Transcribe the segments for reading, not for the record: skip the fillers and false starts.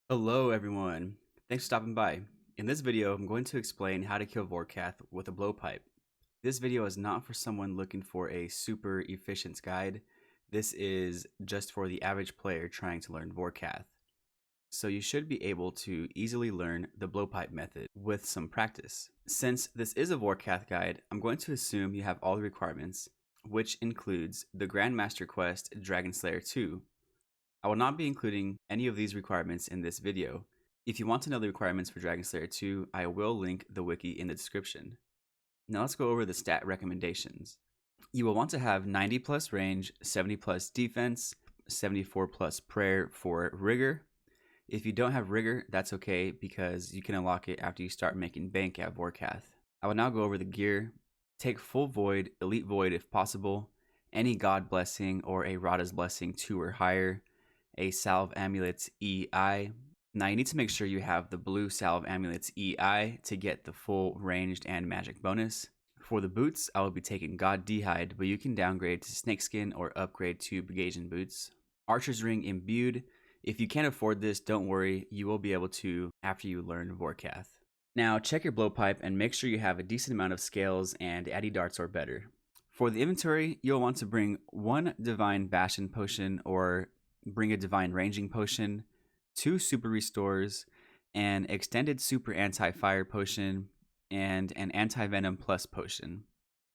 Hello everyone, thanks for stopping by. In this video, I'm going to explain how to kill Vorkath with a blowpipe. This video is not for someone looking for a super efficient guide. This is just for the average player trying to learn Vorkath. So you should be able to easily learn the blowpipe method with some practice. Since this is a Vorkath guide, I'm going to assume you have all the requirements, which includes the Grandmaster Quest Dragon Slayer 2. I will not be including any of these requirements in this video. If you want to know the requirements for Dragon Slayer 2, I will link the wiki in the description. Now let's go over the stat recommendations. You will want to have 90 plus range, 70 plus defense, 74 plus prayer for rigor. If you don't have rigor, that's okay because you can unlock it after you start making bank at Vorkath. I will now go over the gear. Take full void, elite void if possible, any god blessing or a Radha's blessing 2 or higher, a salve amulets EI. Now you need to make sure you have the blue salve amulets EI to get the full ranged and magic bonus. For the boots, I will be taking God D'hide, but you can downgrade to snakeskin or upgrade to Bugasian boots. Archer's ring imbued. If you can't afford this, don't worry, you will be able to after you learn Vorkath. Now check your blowpipe and make sure you have a decent amount of scales and addy darts or better. For the inventory, you'll want to bring 1 divine bastion potion or bring a divine ranging potion, 2 super restores, an extended super anti-fire potion, and an anti-venom plus potion.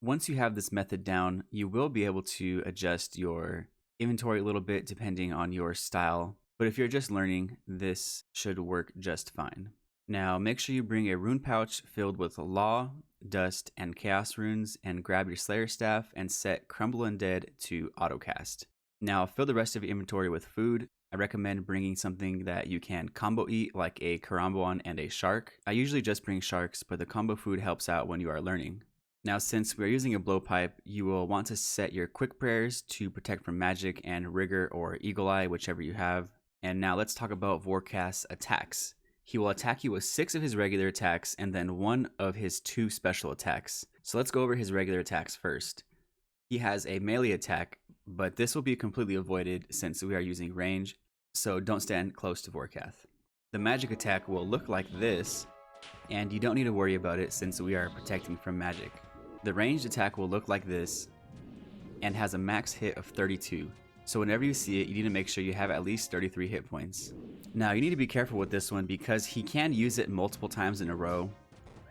Once you have this method down, you will be able to adjust your inventory a little bit depending on your style, but if you're just learning, this should work just fine. Now make sure you bring a rune pouch filled with law, dust, and chaos runes, and grab your slayer staff and set crumble undead to autocast. Now fill the rest of your inventory with food. I recommend bringing something that you can combo eat like a karambwan and a shark. I usually just bring sharks, but the combo food helps out when you are learning. Now since we're using a blowpipe, you will want to set your quick prayers to protect from magic and rigor or eagle eye, whichever you have. And now let's talk about Vorkath's attacks. He will attack you with 6 of his regular attacks and then 1 of his 2 special attacks. So let's go over his regular attacks first. He has a melee attack, but this will be completely avoided since we are using range, so don't stand close to Vorkath. The magic attack will look like this, and you don't need to worry about it since we are protecting from magic. The ranged attack will look like this, and has a max hit of 32, so whenever you see it, you need to make sure you have at least 33 hit points. Now you need to be careful with this one because he can use it multiple times in a row,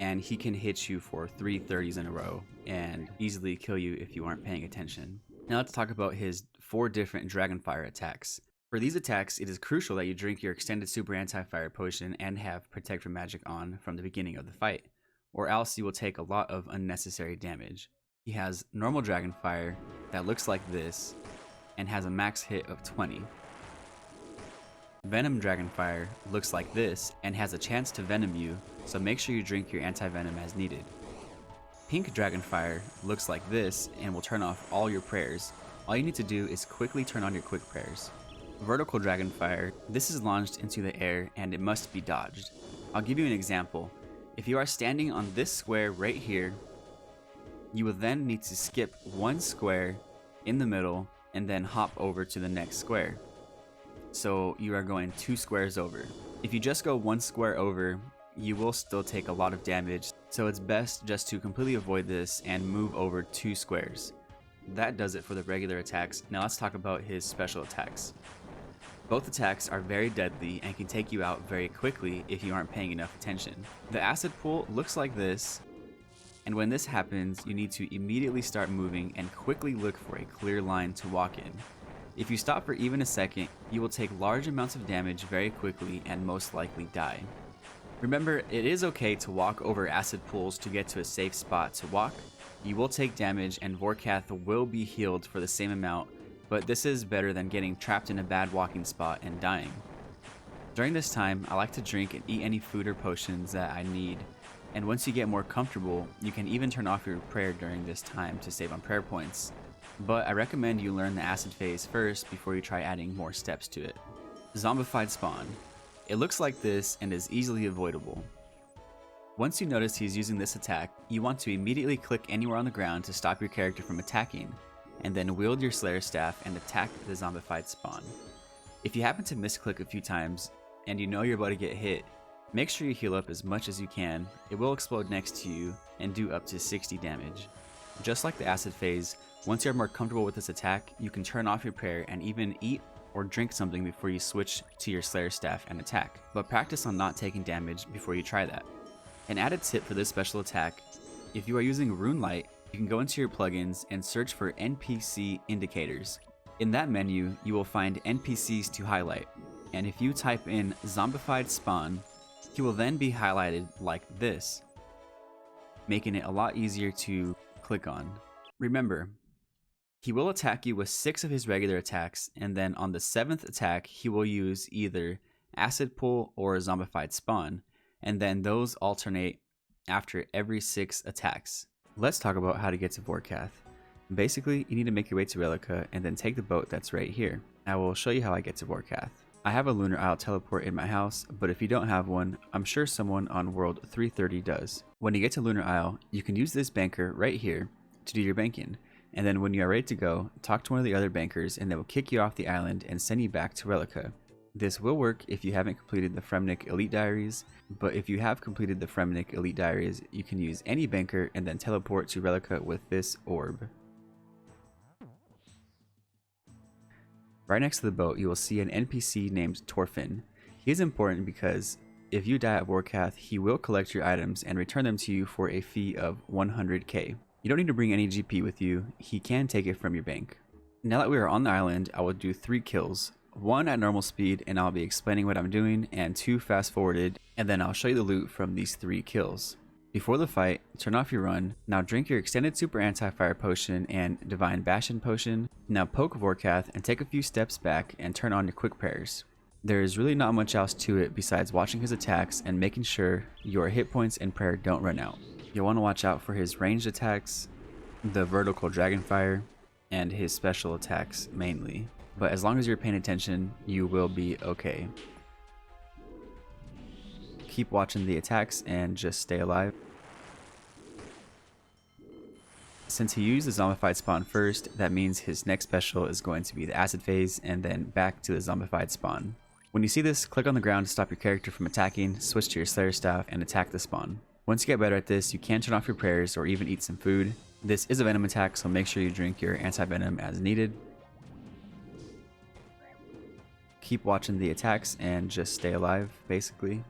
and he can hit you for 3 30s in a row and easily kill you if you aren't paying attention. Now let's talk about his 4 different Dragonfire attacks. For these attacks, it is crucial that you drink your extended super anti-fire potion and have protect from magic on from the beginning of the fight, or else you will take a lot of unnecessary damage. He has normal Dragonfire that looks like this and has a max hit of 20. Venom Dragonfire looks like this and has a chance to venom you, so make sure you drink your anti-venom as needed. Pink Dragonfire looks like this and will turn off all your prayers. All you need to do is quickly turn on your quick prayers. Vertical Dragonfire, this is launched into the air and it must be dodged. I'll give you an example. If you are standing on this square right here, you will then need to skip 1 square in the middle and then hop over to the next square. So you are going 2 squares over. If you just go 1 square over, you will still take a lot of damage, so it's best just to completely avoid this and move over 2 squares. That does it for the regular attacks. Now let's talk about his special attacks. Both attacks are very deadly and can take you out very quickly if you aren't paying enough attention. The acid pool looks like this, and when this happens, you need to immediately start moving and quickly look for a clear line to walk in. If you stop for even a second, you will take large amounts of damage very quickly and most likely die. Remember, it is okay to walk over acid pools to get to a safe spot to walk. You will take damage and Vorkath will be healed for the same amount, but this is better than getting trapped in a bad walking spot and dying. During this time, I like to drink and eat any food or potions that I need, and once you get more comfortable, you can even turn off your prayer during this time to save on prayer points. But I recommend you learn the acid phase first before you try adding more steps to it. Zombified Spawn. It looks like this and is easily avoidable. Once you notice he's using this attack, you want to immediately click anywhere on the ground to stop your character from attacking, and then wield your Slayer staff and attack the zombified spawn. If you happen to misclick a few times, and you know you're about to get hit, make sure you heal up as much as you can. It will explode next to you and do up to 60 damage. Just like the acid phase, once you're more comfortable with this attack, you can turn off your prayer and even eat or drink something before you switch to your Slayer Staff and attack, but practice on not taking damage before you try that. An added tip for this special attack, if you are using Rune Light, you can go into your plugins and search for NPC indicators. In that menu, you will find NPCs to highlight, and if you type in Zombified Spawn, he will then be highlighted like this, making it a lot easier to click on. Remember, he will attack you with 6 of his regular attacks, and then on the 7th attack, he will use either Acid Pull or Zombified Spawn, and then those alternate after every 6 attacks. Let's talk about how to get to Vorkath. Basically, you need to make your way to Relica and then take the boat that's right here. I will show you how I get to Vorkath. I have a Lunar Isle teleport in my house, but if you don't have one, I'm sure someone on World 330 does. When you get to Lunar Isle, you can use this banker right here to do your banking. And then when you are ready to go, talk to one of the other bankers and they will kick you off the island and send you back to Relica. This will work if you haven't completed the Fremnik Elite Diaries, but if you have completed the Fremnik Elite Diaries, you can use any banker and then teleport to Relica with this orb. Right next to the boat, you will see an NPC named Torfin. He is important because if you die at Vorkath, he will collect your items and return them to you for a fee of 100k. You don't need to bring any GP with you, he can take it from your bank. Now that we are on the island, I will do 3 kills. 1 at normal speed and I'll be explaining what I'm doing, and 2 fast forwarded, and then I'll show you the loot from these 3 kills. Before the fight, turn off your run. Now drink your extended super anti-fire potion and divine bastion potion. Now poke Vorkath and take a few steps back and turn on your quick prayers. There is really not much else to it besides watching his attacks and making sure your hit points and prayer don't run out. You'll want to watch out for his ranged attacks, the vertical dragonfire, and his special attacks mainly. But as long as you're paying attention, you will be okay. Keep watching the attacks and just stay alive. Since he used the zombified spawn first, that means his next special is going to be the acid phase and then back to the zombified spawn. When you see this, click on the ground to stop your character from attacking, switch to your Slayer Staff, and attack the spawn. Once you get better at this, you can turn off your prayers or even eat some food. This is a venom attack, so make sure you drink your anti-venom as needed. Keep watching the attacks and just stay alive, basically.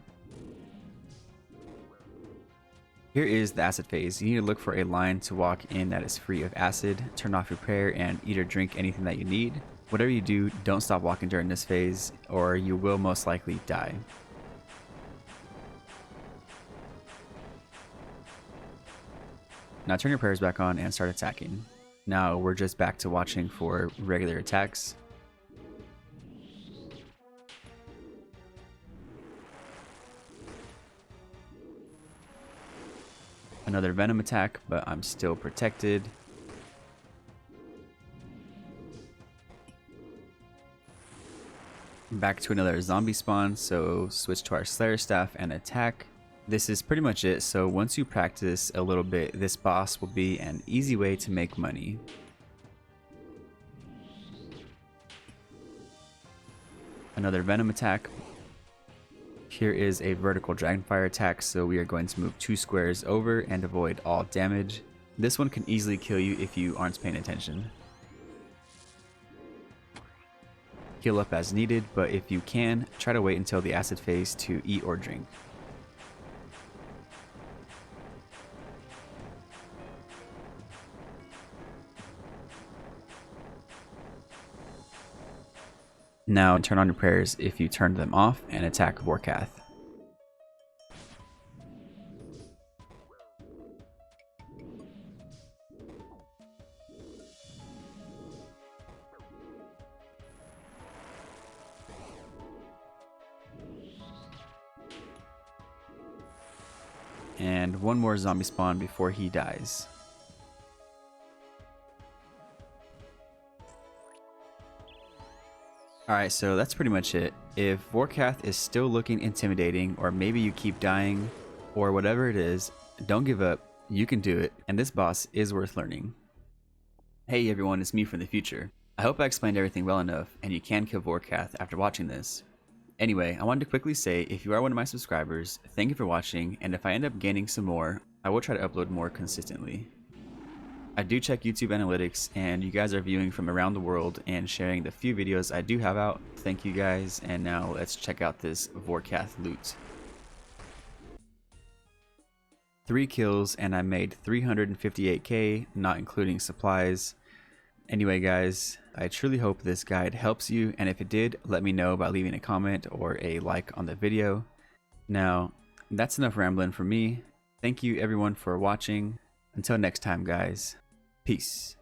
Here is the acid phase. You need to look for a line to walk in that is free of acid, turn off your prayer, and eat or drink anything that you need. Whatever you do, don't stop walking during this phase, or you will most likely die. Now turn your prayers back on and start attacking. Now we're just back to watching for regular attacks. Another venom attack, but I'm still protected. Back to another zombie spawn, so switch to our Slayer Staff and attack. This is pretty much it, so once you practice a little bit, this boss will be an easy way to make money. Another venom attack. Here is a vertical dragonfire attack, so we are going to move 2 squares over and avoid all damage. This one can easily kill you if you aren't paying attention. Heal up as needed, but if you can, try to wait until the acid phase to eat or drink. Now turn on your prayers if you turned them off and attack Vorkath. And one more zombie spawn before he dies. Alright, so that's pretty much it. If Vorkath is still looking intimidating, or maybe you keep dying, or whatever it is, don't give up, you can do it, and this boss is worth learning. Hey everyone, it's me from the future. I hope I explained everything well enough, and you can kill Vorkath after watching this. Anyway, I wanted to quickly say, if you are one of my subscribers, thank you for watching, and if I end up gaining some more, I will try to upload more consistently. I do check YouTube analytics, and you guys are viewing from around the world and sharing the few videos I do have out. Thank you guys, and now let's check out this Vorkath loot. 3 kills and I made 358k, not including supplies. Anyway guys, I truly hope this guide helps you, and if it did, let me know by leaving a comment or a like on the video. Now, that's enough rambling from me. Thank you everyone for watching. Until next time guys, peace.